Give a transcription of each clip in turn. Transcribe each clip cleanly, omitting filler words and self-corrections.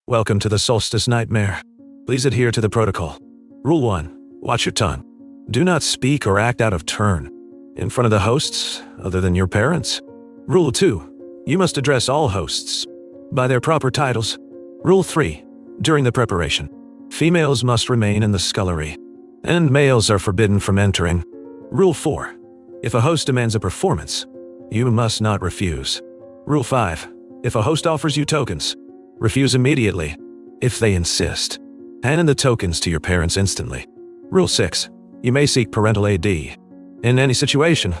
Welcome to the Solstice Nightmare. Please adhere to the protocol. Rule 1. Watch your tongue. Do not speak or act out of turn in front of the hosts other than your parents. Rule 2. You must address all hosts by their proper titles. Rule 3. During the preparation, females must remain in the scullery, and males are forbidden from entering. Rule 4. If a host demands a performance, you must not refuse. Rule 5. If a host offers you tokens, refuse immediately. If they insist, hand in the tokens to your parents instantly. Rule 6. You may seek parental aid in any situation,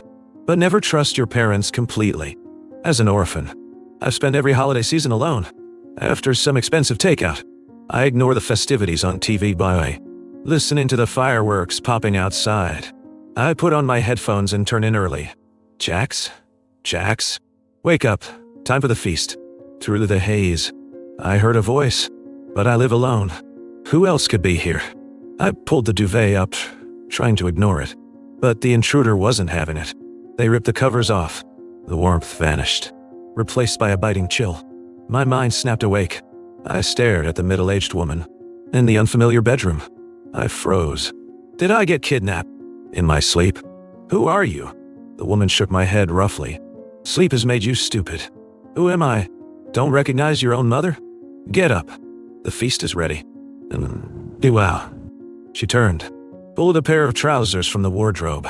but never trust your parents completely. As an orphan, I've spent every holiday season alone. After some expensive takeout, I ignore the festivities on TV by listening to the fireworks popping outside. I put on my headphones and turn in early. Jax, wake up. Time for the feast. Through the haze, I heard a voice, but I live alone. Who else could be here? I pulled the duvet up, trying to ignore it, but the intruder wasn't having it. They ripped the covers off. The warmth vanished, replaced by a biting chill. My mind snapped awake. I stared at the middle-aged woman in the unfamiliar bedroom. I froze. Did I get kidnapped? In my sleep? Who are you? The woman shook my head roughly. Sleep has made you stupid. Who am I? Don't recognize your own mother? Get up. The feast is ready. Wow. She turned, pulled a pair of trousers from the wardrobe,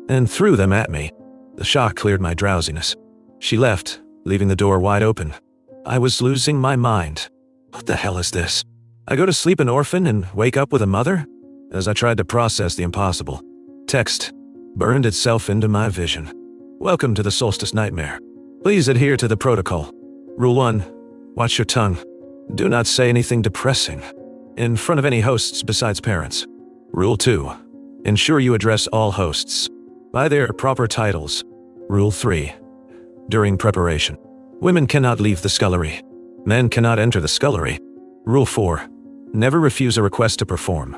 and threw them at me. The shock cleared my drowsiness. She left, leaving the door wide open. I was losing my mind. What the hell is this? I go to sleep an orphan and wake up with a mother? As I tried to process the impossible, text burned itself into my vision. Welcome to the Solstice Nightmare. Please adhere to the protocol. Rule 1. Watch your tongue. Do not say anything depressing in front of any hosts besides parents. Rule 2. Ensure you address all hosts by their proper titles. Rule 3. During preparation, women cannot leave the scullery. Men cannot enter the scullery. Rule 4. Never refuse a request to perform,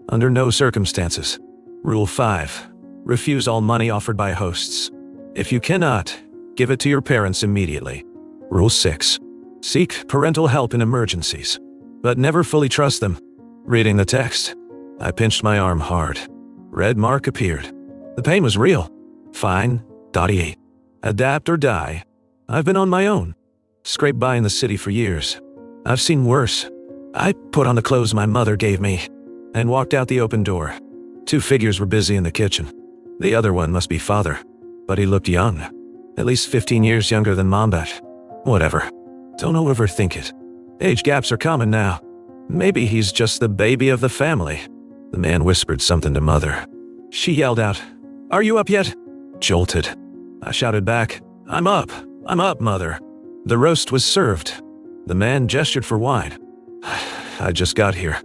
under no circumstances. Rule 5. Refuse all money offered by hosts. If you cannot, give it to your parents immediately. Rule 6. Seek parental help in emergencies, but never fully trust them. Reading the text, I pinched my arm hard. Red mark appeared. The pain was real. Fine. .8. Adapt or die. I've been on my own. Scraped by in the city for years. I've seen worse. I put on the clothes my mother gave me and walked out the open door. 2 figures were busy in the kitchen. The other one must be father, but he looked young. At least 15 years younger than Mom, but whatever. Don't overthink it. Age gaps are common now. Maybe he's just the baby of the family. The man whispered something to Mother. She yelled out, "Are you up yet?" Jolted. I shouted back, I'm up, Mother." The roast was served. The man gestured for wine. I just got here.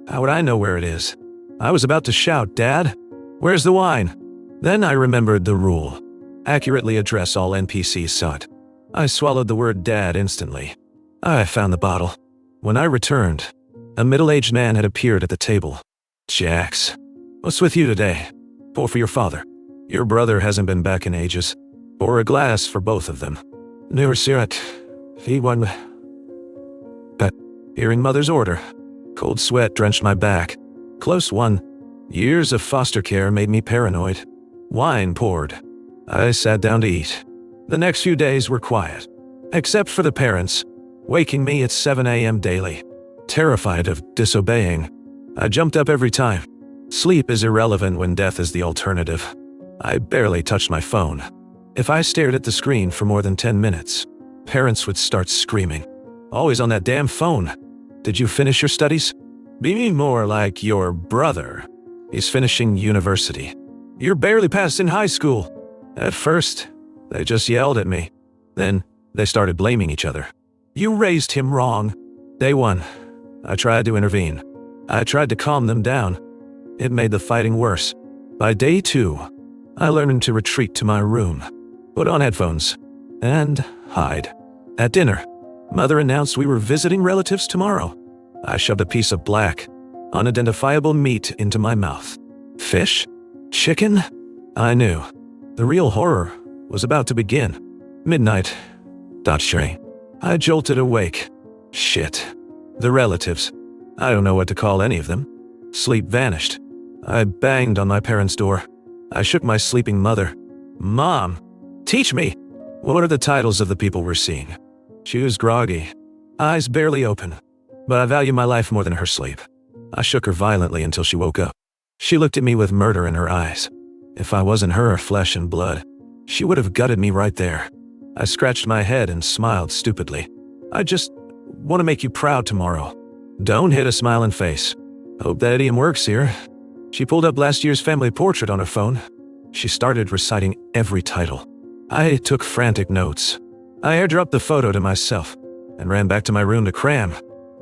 How would I know where it is? I was about to shout, "Dad, where's the wine?" Then I remembered the rule. Accurately address all NPCs sought. I swallowed the word dad instantly. I found the bottle. When I returned, a middle-aged man had appeared at the table. "Jax, what's with you today? Pour for your father. Your brother hasn't been back in ages. Pour a glass for both of them." Never sirat. V1. But hearing Mother's order, cold sweat drenched my back. Close one. Years of foster care made me paranoid. Wine poured. I sat down to eat. The next few days were quiet, except for the parents, waking me at 7 a.m. daily. Terrified of disobeying, I jumped up every time. Sleep is irrelevant when death is the alternative. I barely touched my phone. If I stared at the screen for more than 10 minutes, parents would start screaming. Always on that damn phone. Did you finish your studies? Be more like your brother. He's finishing university. You're barely passing high school. At first, they just yelled at me. Then, they started blaming each other. You raised him wrong. Day 1, I tried to intervene. I tried to calm them down. It made the fighting worse. By day 2, I learned to retreat to my room, put on headphones, and hide. At dinner, Mother announced we were visiting relatives tomorrow. I shoved a piece of black, unidentifiable meat into my mouth. Fish? Chicken? I knew. The real horror was about to begin. Midnight. .3. I jolted awake. Shit. The relatives. I don't know what to call any of them. Sleep vanished. I banged on my parents' door. I shook my sleeping mother. Mom, teach me. What are the titles of the people we're seeing? She was groggy, eyes barely open, but I value my life more than her sleep. I shook her violently until she woke up. She looked at me with murder in her eyes. If I wasn't her flesh and blood, she would have gutted me right there. I scratched my head and smiled stupidly. I just want to make you proud tomorrow. Don't hit a smiling face. Hope that idiom works here. She pulled up last year's family portrait on her phone. She started reciting every title. I took frantic notes. I airdropped the photo to myself and ran back to my room to cram.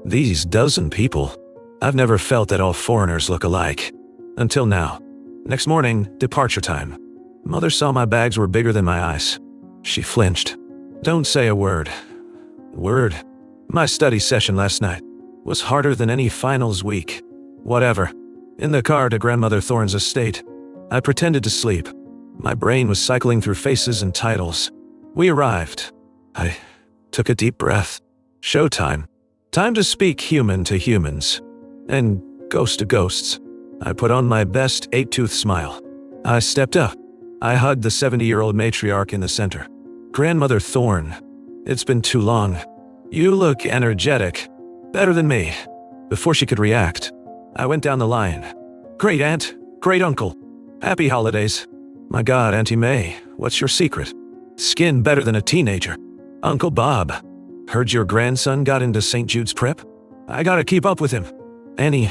These dozen people. I've never felt that all foreigners look alike. Until now. Next morning, departure time. Mother saw my bags were bigger than my eyes. She flinched. Don't say a word. Word. My study session last night was harder than any finals week. Whatever. In the car to Grandmother Thorne's estate, I pretended to sleep. My brain was cycling through faces and titles. We arrived. I took a deep breath. Showtime. Time to speak human to humans. And ghost to ghosts. I put on my best 8-tooth smile. I stepped up. I hugged the 70-year-old matriarch in the center. Grandmother Thorne, it's been too long. You look energetic. Better than me. Before she could react, I went down the line. Great aunt, great uncle. Happy holidays. My God, Auntie May, what's your secret? Skin better than a teenager. Uncle Bob, heard your grandson got into St. Jude's prep? I gotta keep up with him. Annie,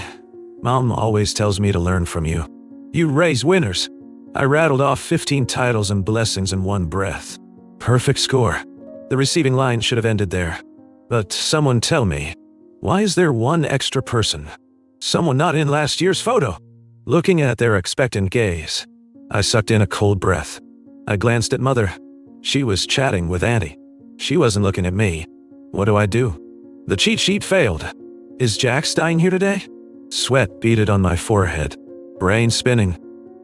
Mom always tells me to learn from you. You raise winners. I rattled off 15 titles and blessings in one breath. Perfect score. The receiving line should have ended there. But someone tell me, why is there one extra person? Someone not in last year's photo. Looking at their expectant gaze, I sucked in a cold breath. I glanced at Mother. She was chatting with Auntie. She wasn't looking at me. What do? The cheat sheet failed. Is Jax dying here today? Sweat beaded on my forehead. Brain spinning.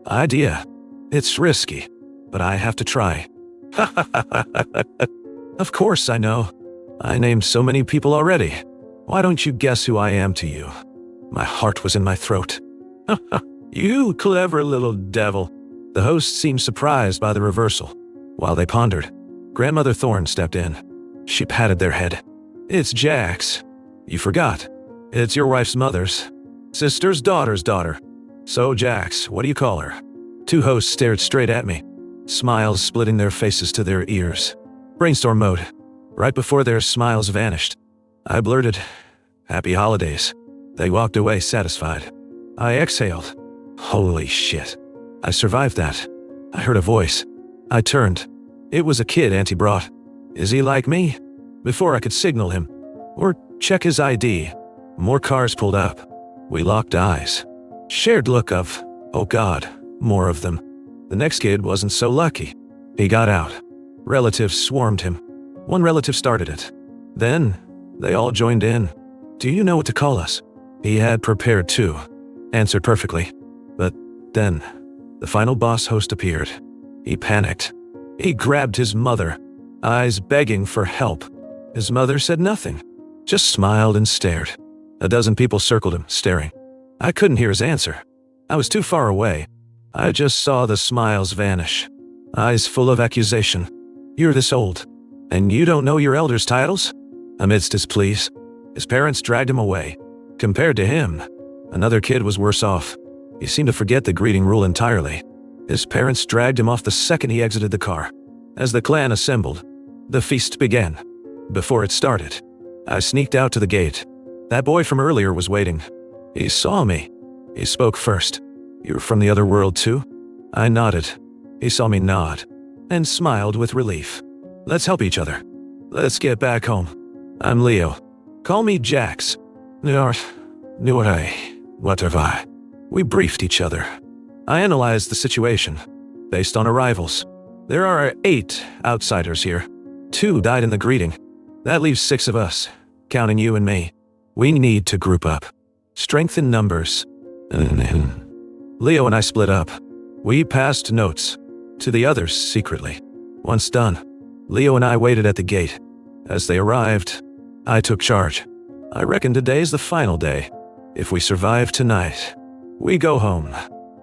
Idea. It's risky, but I have to try. Of course I know. I named so many people already. Why don't you guess who I am to you? My heart was in my throat. You clever little devil. The host seemed surprised by the reversal. While they pondered, Grandmother Thorne stepped in. She patted their head. It's Jax. You forgot. It's your wife's mother's sister's daughter's daughter. So Jax, what do you call her? Two hosts stared straight at me, smiles splitting their faces to their ears. Brainstorm mode. Right before their smiles vanished, I blurted, Happy holidays. They walked away satisfied. I exhaled. Holy shit. I survived that. I heard a voice. I turned. It was a kid Auntie brought. Is he like me? Before I could signal him or check his ID, more cars pulled up. We locked eyes. Shared look of, oh God, more of them. The next kid wasn't so lucky. He got out. Relatives swarmed him. One relative started it. Then, they all joined in. Do you know what to call us? He had prepared too. Answered perfectly. But then, the final boss host appeared. He panicked. He grabbed his mother, eyes begging for help. His mother said nothing, just smiled and stared. A dozen people circled him, staring. I couldn't hear his answer. I was too far away. I just saw the smiles vanish. Eyes full of accusation. You're this old, and you don't know your elders' titles? Amidst his pleas, his parents dragged him away. Compared to him, another kid was worse off. He seemed to forget the greeting rule entirely. His parents dragged him off the second he exited the car. As the clan assembled, the feast began. Before it started, I sneaked out to the gate. That boy from earlier was waiting. He saw me. He spoke first. You're from the other world too? I nodded. He saw me nod and smiled with relief. Let's help each other. Let's get back home. I'm Leo. Call me Jax. What have I? We briefed each other. I analyzed the situation based on arrivals. There are 8 outsiders here. 2 died in the greeting. That leaves 6 of us, counting you and me. We need to group up. Strength in numbers. Leo and I split up. We passed notes to the others secretly. Once done, Leo and I waited at the gate. As they arrived, I took charge. I reckon today's the final day. If we survive tonight, we go home.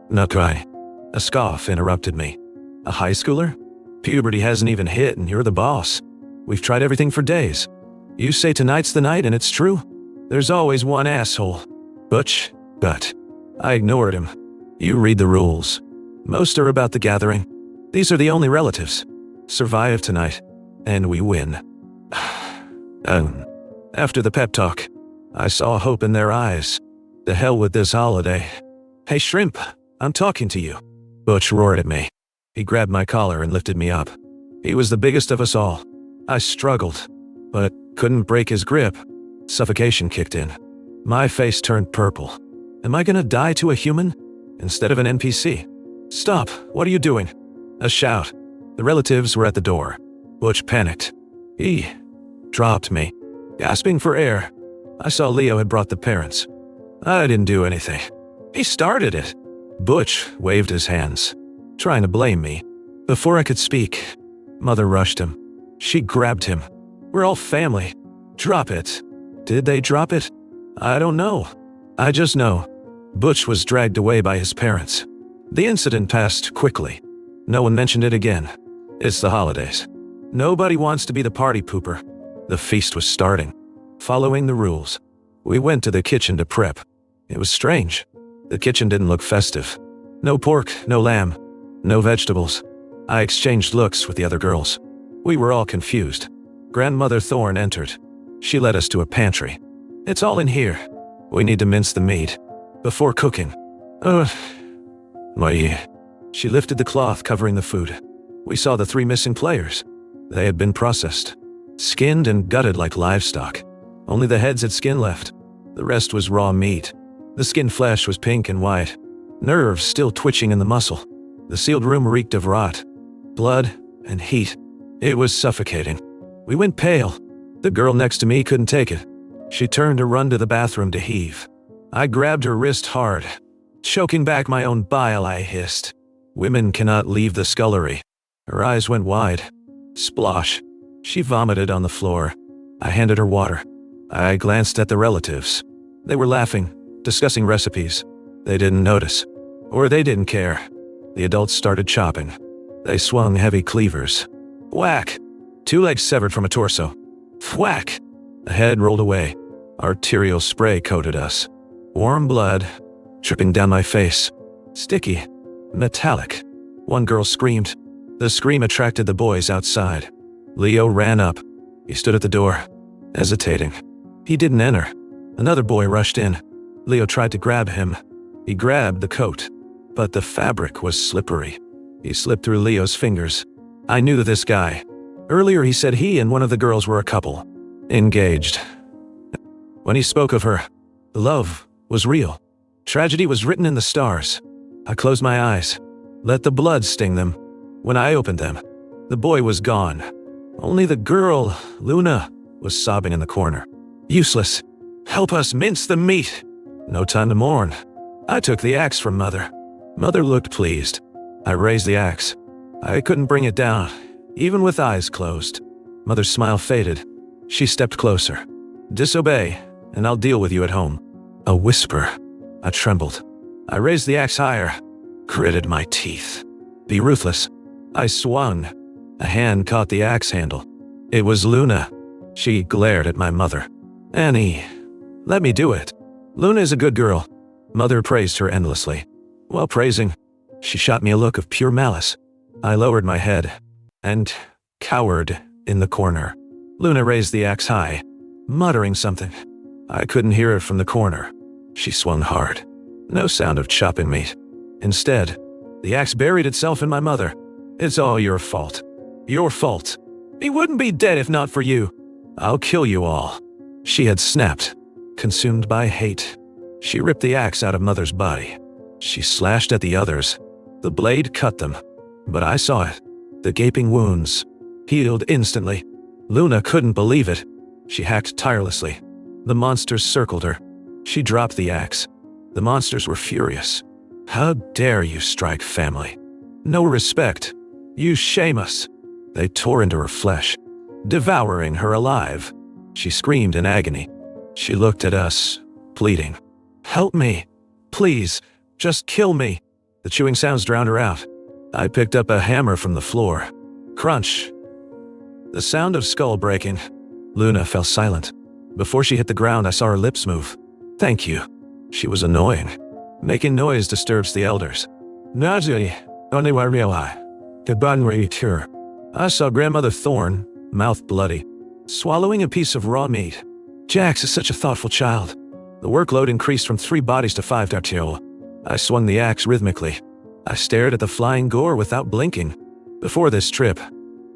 Not cry. A scoff interrupted me. A high schooler? Puberty hasn't even hit and you're the boss. We've tried everything for days. You say tonight's the night and it's true? There's always one asshole. Butch, but I ignored him. You read the rules. Most are about the gathering. These are the only relatives. Survive tonight, and we win. After the pep talk, I saw hope in their eyes. The hell with this holiday. Hey Shrimp, I'm talking to you. Butch roared at me. He grabbed my collar and lifted me up. He was the biggest of us all. I struggled, but couldn't break his grip. Suffocation kicked in. My face turned purple. Am I gonna die to a human instead of an NPC? Stop, what are you doing? A shout. The relatives were at the door. Butch panicked. He dropped me, gasping for air. I saw Leo had brought the parents. I didn't do anything. He started it. Butch waved his hands, trying to blame me. Before I could speak, Mother rushed him. She grabbed him. We're all family. Drop it. Did they drop it? I don't know. I just know. Butch was dragged away by his parents. The incident passed quickly. No one mentioned it again. It's the holidays. Nobody wants to be the party pooper. The feast was starting. Following the rules, we went to the kitchen to prep. It was strange. The kitchen didn't look festive. No pork, no lamb, no vegetables. I exchanged looks with the other girls. We were all confused. Grandmother Thorne entered. She led us to a pantry. It's all in here. We need to mince the meat before cooking. She lifted the cloth covering the food. We saw the 3 missing players. They had been processed, skinned and gutted like livestock. Only the heads had skin left. The rest was raw meat. The skin flesh was pink and white, nerves still twitching in the muscle. The sealed room reeked of rot, blood, and heat. It was suffocating. We went pale. The girl next to me couldn't take it. She turned to run to the bathroom to heave. I grabbed her wrist hard. Choking back my own bile, I hissed. Women cannot leave the scullery. Her eyes went wide. Splosh. She vomited on the floor. I handed her water. I glanced at the relatives. They were laughing, discussing recipes. They didn't notice. Or they didn't care. The adults started chopping. They swung heavy cleavers. Whack! 2 legs severed from a torso. Whack! A head rolled away. Arterial spray coated us. Warm blood, dripping down my face. Sticky. Metallic. One girl screamed. The scream attracted the boys outside. Leo ran up. He stood at the door, hesitating. He didn't enter. Another boy rushed in. Leo tried to grab him. He grabbed the coat, but the fabric was slippery. He slipped through Leo's fingers. I knew this guy. Earlier he said he and one of the girls were a couple. Engaged. When he spoke of her, the love was real. Tragedy was written in the stars. I closed my eyes, let the blood sting them. When I opened them, the boy was gone. Only the girl, Luna, was sobbing in the corner. Useless. Help us mince the meat. No time to mourn. I took the axe from Mother. Mother looked pleased. I raised the axe. I couldn't bring it down, even with eyes closed. Mother's smile faded. She stepped closer. Disobey, and I'll deal with you at home. A whisper. I trembled. I raised the axe higher, gritted my teeth. Be ruthless. I swung. A hand caught the axe handle. It was Luna. She glared at my mother. Annie, let me do it. Luna is a good girl. Mother praised her endlessly. While praising, she shot me a look of pure malice. I lowered my head and cowered in the corner. Luna raised the axe high, muttering something. I couldn't hear it from the corner. She swung hard. No sound of chopping meat. Instead, the axe buried itself in my mother. It's all your fault. Your fault. He wouldn't be dead if not for you. I'll kill you all. She had snapped, consumed by hate. She ripped the axe out of Mother's body. She slashed at the others. The blade cut them. But I saw it. The gaping wounds healed instantly. Luna couldn't believe it. She hacked tirelessly. The monsters circled her. She dropped the axe. The monsters were furious. How dare you strike family? No respect. You shame us. They tore into her flesh, devouring her alive. She screamed in agony. She looked at us, pleading. Help me. Please, just kill me. The chewing sounds drowned her out. I picked up a hammer from the floor. Crunch. The sound of skull breaking. Luna fell silent. Before she hit the ground, I saw her lips move. Thank you. She was annoying. Making noise disturbs the elders. Najui, only wa reali. I saw Grandmother Thorne, mouth bloody, swallowing a piece of raw meat. Jax is such a thoughtful child. The workload increased from 3 bodies to 5 d'artillerie. I swung the axe rhythmically. I stared at the flying gore without blinking. Before this trip,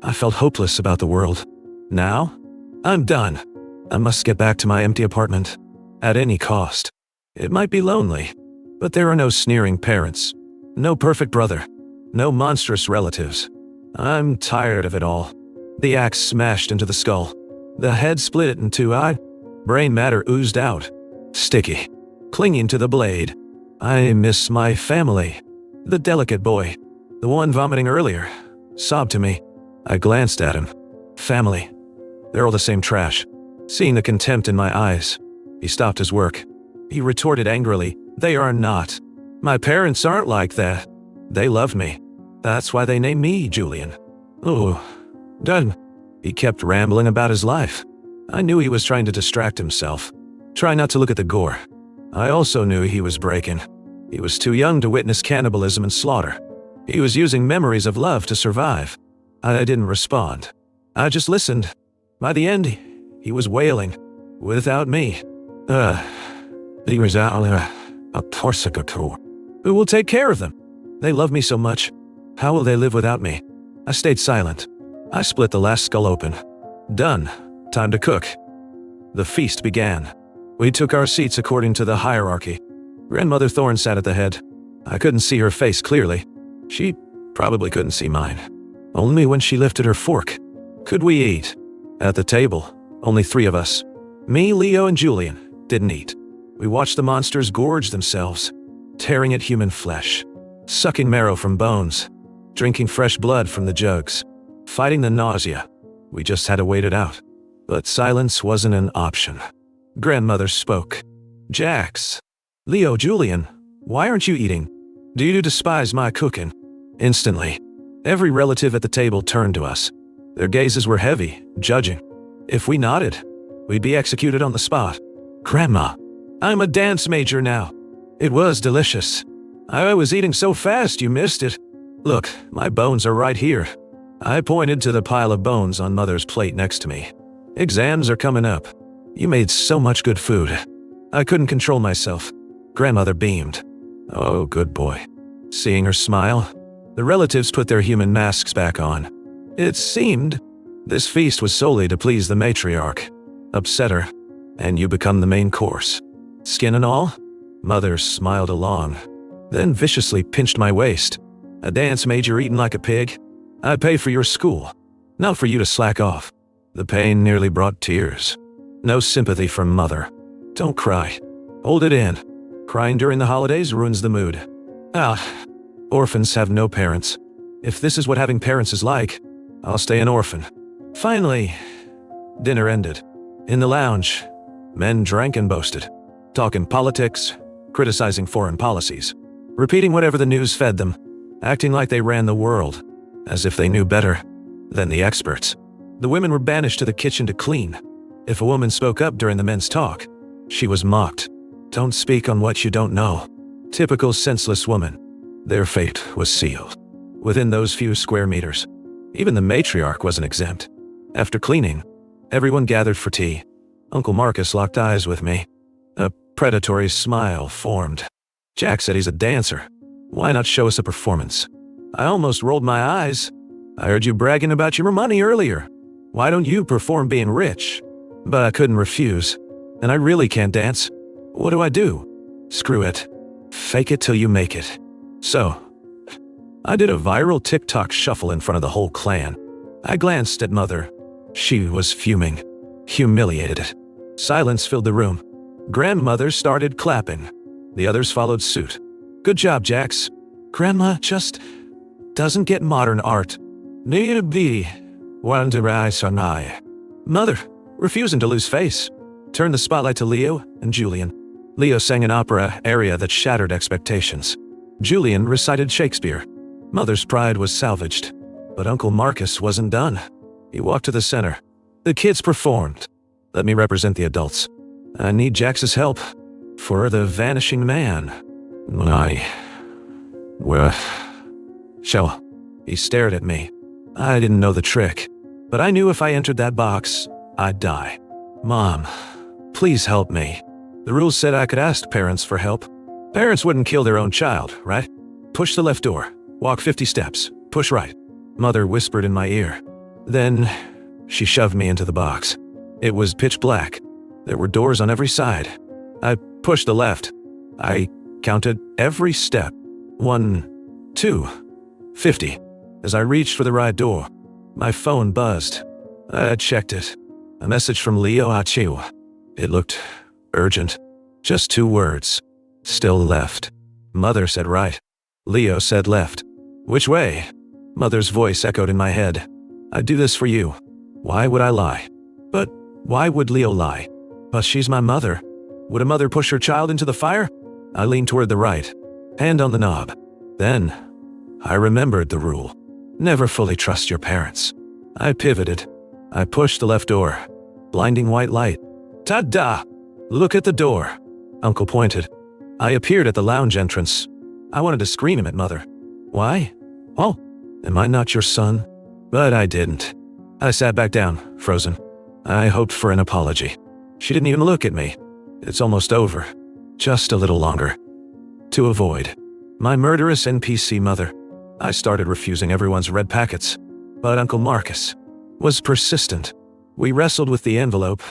I felt hopeless about the world. Now, I'm done. I must get back to my empty apartment. At any cost. It might be lonely, but there are no sneering parents. No perfect brother. No monstrous relatives. I'm tired of it all. The axe smashed into the skull. The head split in 2. Brain matter oozed out. Sticky. Clinging to the blade. I miss my family. The delicate boy. The one vomiting earlier. Sobbed to me. I glanced at him. Family. They're all the same trash. Seeing the contempt in my eyes, he stopped his work. He retorted angrily, They are not. My parents aren't like that. They love me. That's why they named me Julian. Oh, done. He kept rambling about his life. I knew he was trying to distract himself. Try not to look at the gore. I also knew he was breaking. He was too young to witness cannibalism and slaughter. He was using memories of love to survive. I didn't respond. I just listened. By the end, he was wailing. Without me. He was a porsicator. Who will take care of them? They love me so much. How will they live without me? I stayed silent. I split the last skull open. Done. Time to cook. The feast began. We took our seats according to the hierarchy. Grandmother Thorne sat at the head. I couldn't see her face clearly. She probably couldn't see mine. Only when she lifted her fork. Could we eat? At the table, only 3 of us. Me, Leo, and Julian didn't eat. We watched the monsters gorge themselves, tearing at human flesh, sucking marrow from bones, drinking fresh blood from the jugs, fighting the nausea. We just had to wait it out. But silence wasn't an option. Grandmother spoke. Jax. Leo, Julian, why aren't you eating? Do you despise my cooking? Instantly, every relative at the table turned to us. Their gazes were heavy, judging. If we nodded, we'd be executed on the spot. Grandma, I'm a dance major now. It was delicious. I was eating so fast you missed it. Look, my bones are right here. I pointed to the pile of bones on Mother's plate next to me. Exams are coming up. You made so much good food. I couldn't control myself. Grandmother beamed. Oh, good boy. Seeing her smile, the relatives put their human masks back on. It seemed this feast was solely to please the matriarch. Upset her, and you become the main course. Skin and all? Mother smiled along, then viciously pinched my waist. A dance major eaten like a pig? I pay for your school, not for you to slack off. The pain nearly brought tears. No sympathy from Mother. Don't cry. Hold it in. Crying during the holidays ruins the mood. Orphans have no parents. If this is what having parents is like, I'll stay an orphan. Finally, dinner ended. In the lounge, men drank and boasted, talking politics, criticizing foreign policies, repeating whatever the news fed them, acting like they ran the world, as if they knew better than the experts. The women were banished to the kitchen to clean. If a woman spoke up during the men's talk, she was mocked. Don't speak on what you don't know. Typical senseless woman. Their fate was sealed. Within those few square meters, even the matriarch wasn't exempt. After cleaning, everyone gathered for tea. Uncle Marcus locked eyes with me. A predatory smile formed. Jack said he's a dancer. Why not show us a performance? I almost rolled my eyes. I heard you bragging about your money earlier. Why don't you perform being rich? But I couldn't refuse. And I really can't dance. What do I do? Screw it. Fake it till you make it. So, I did a viral TikTok shuffle in front of the whole clan. I glanced at Mother. She was fuming. Humiliated. Silence filled the room. Grandmother started clapping. The others followed suit. Good job, Jax. Grandma just doesn't get modern art. Need to be one to rise on eye. Mother, refusing to lose face. turned the spotlight to Leo and Julian. Leo sang an opera aria that shattered expectations. Julian recited Shakespeare. Mother's pride was salvaged. But Uncle Marcus wasn't done. He walked to the center. The kids performed. Let me represent the adults. I need Jax's help. For the vanishing man. Shall. He stared at me. I didn't know the trick, but I knew if I entered that box, I'd die. Mom, please help me. The rules said I could ask parents for help. Parents wouldn't kill their own child, right? Push the left door. Walk 50 steps. Push right. Mother whispered in my ear. Then, she shoved me into the box. It was pitch black. There were doors on every side. I pushed the left. I counted every step. 1, 2, 50. As I reached for the right door, my phone buzzed. I checked it. A message from Leo Achiu. It looked urgent. Just 2 words. Still left. Mother said right. Leo said left. Which way? Mother's voice echoed in my head. I'd do this for you. Why would I lie? But why would Leo lie? But she's my mother. Would a mother push her child into the fire? I leaned toward the right, hand on the knob. Then, I remembered the rule. Never fully trust your parents. I pivoted. I pushed the left door. Blinding white light. Ta-da! Look at the door. Uncle pointed. I appeared at the lounge entrance. I wanted to scream at Mother. Why? Oh, am I not your son? But I didn't. I sat back down, frozen. I hoped for an apology. She didn't even look at me. It's almost over. Just a little longer. To avoid my murderous NPC mother, I started refusing everyone's red packets. But Uncle Marcus was persistent. We wrestled with the envelope.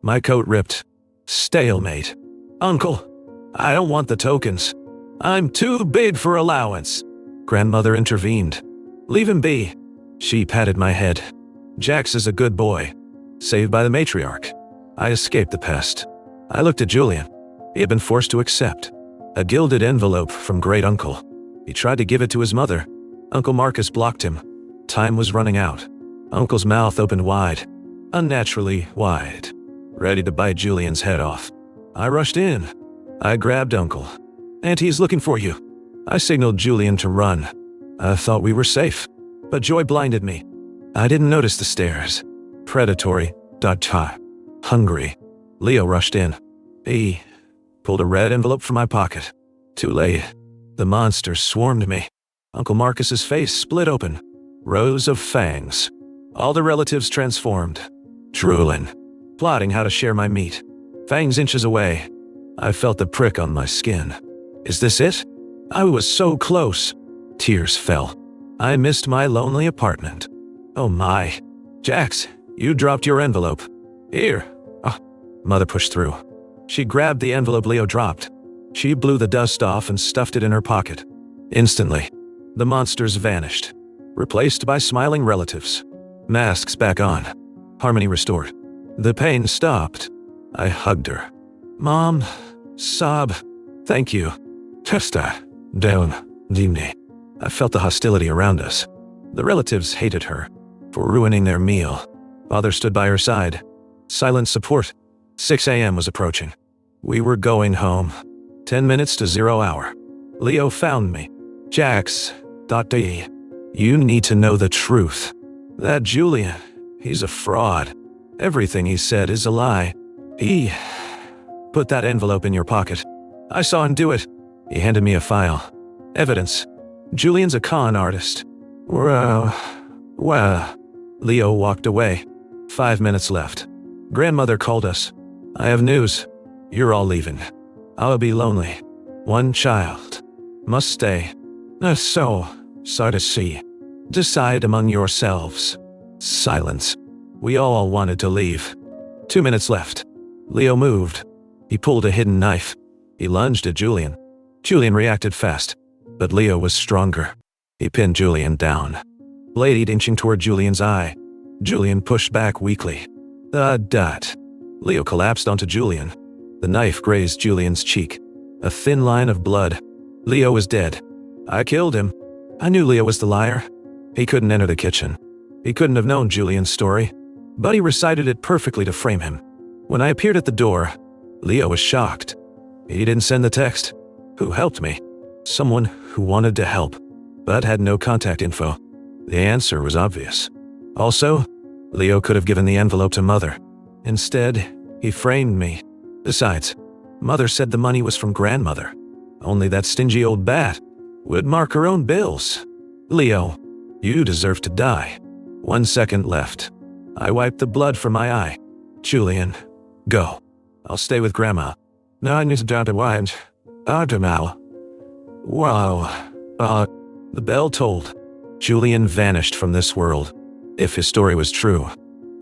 My coat ripped. Stalemate. Uncle, I don't want the tokens. I'm too big for allowance. Grandmother intervened. Leave him be. She patted my head. Jax is a good boy. Saved by the matriarch. I escaped the pest. I looked at Julian. He had been forced to accept a gilded envelope from great uncle. He tried to give it to his mother. Uncle Marcus blocked him. Time was running out. Uncle's mouth opened wide. Unnaturally wide. Ready to bite Julian's head off. I rushed in. I grabbed Uncle. Auntie's looking for you. I signaled Julian to run. I thought we were safe. But joy blinded me. I didn't notice the stairs. Predatory. Hungry. Leo rushed in. He pulled a red envelope from my pocket. Too late. The monsters swarmed me. Uncle Marcus's face split open. Rows of fangs. All the relatives transformed. Drooling. Plotting how to share my meat. Fangs inches away. I felt the prick on my skin. Is this it? I was so close. Tears fell. I missed my lonely apartment. Oh my. Jax, you dropped your envelope. Here. Oh. Mother pushed through. She grabbed the envelope Leo dropped. She blew the dust off and stuffed it in her pocket. Instantly, the monsters vanished, replaced by smiling relatives. Masks back on. Harmony restored. The pain stopped. I hugged her. Mom, sob, thank you. Testa, down, dimni. I felt the hostility around us. The relatives hated her for ruining their meal. Father stood by her side. Silent support. 6 a.m. was approaching. We were going home. 10 minutes to 0 hour. Leo found me. Jax.de. You need to know the truth. That Julian, he's a fraud. Everything he said is a lie. He put that envelope in your pocket. I saw him do it. He handed me a file. Evidence. Julian's a con artist. Well. Leo walked away. 5 minutes left. Grandmother called us. I have news. You're all leaving. I'll be lonely. One child. Must stay. So sorry to see. Decide among yourselves. Silence. We all wanted to leave. 2 minutes left. Leo moved. He pulled a hidden knife. He lunged at Julian. Julian reacted fast, but Leo was stronger. He pinned Julian down. Blade inching toward Julian's eye. Julian pushed back weakly. Leo collapsed onto Julian. The knife grazed Julian's cheek. A thin line of blood. Leo was dead. I killed him. I knew Leo was the liar. He couldn't enter the kitchen. He couldn't have known Julian's story, but he recited it perfectly to frame him. When I appeared at the door, Leo was shocked. He didn't send the text. Who helped me? Someone who wanted to help, but had no contact info. The answer was obvious. Also, Leo could have given the envelope to Mother. Instead, he framed me. Besides, Mother said the money was from Grandmother. Only that stingy old bat would mark her own bills. Leo, you deserve to die. 1 second left. I wiped the blood from my eye. Julian, go. I'll stay with Grandma. No, I need to down to wind. Wow. The bell tolled. Julian vanished from this world. If his story was true,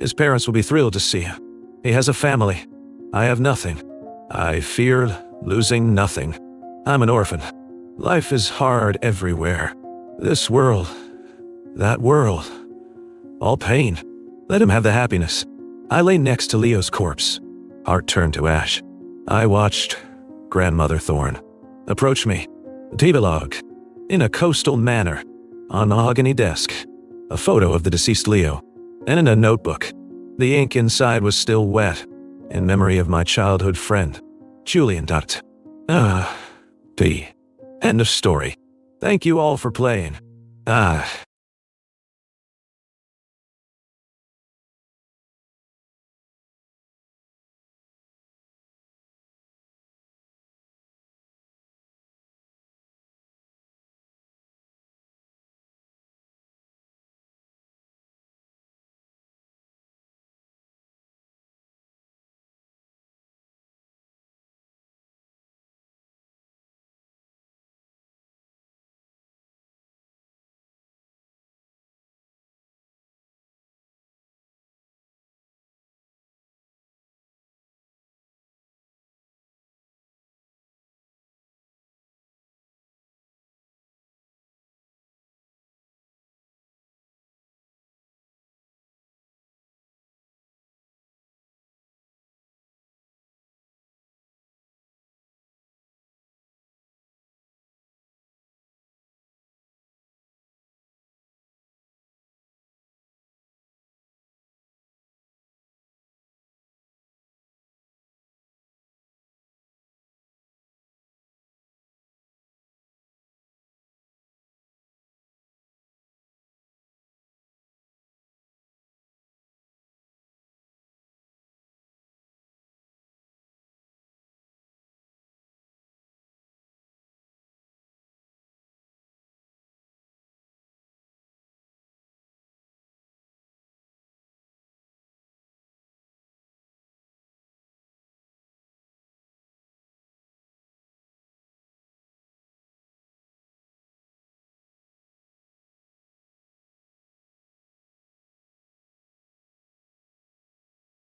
his parents will be thrilled to see him. He has a family. I have nothing. I feared losing nothing. I'm an orphan. Life is hard everywhere. This world, that world, all pain. Let him have the happiness. I lay next to Leo's corpse, heart turned to ash. I watched Grandmother Thorne approach me, T-Log, in a coastal manner, on mahogany desk, a photo of the deceased Leo, and in a notebook. The ink inside was still wet, in memory of my childhood friend, Julian. P. End of story. Thank you all for playing.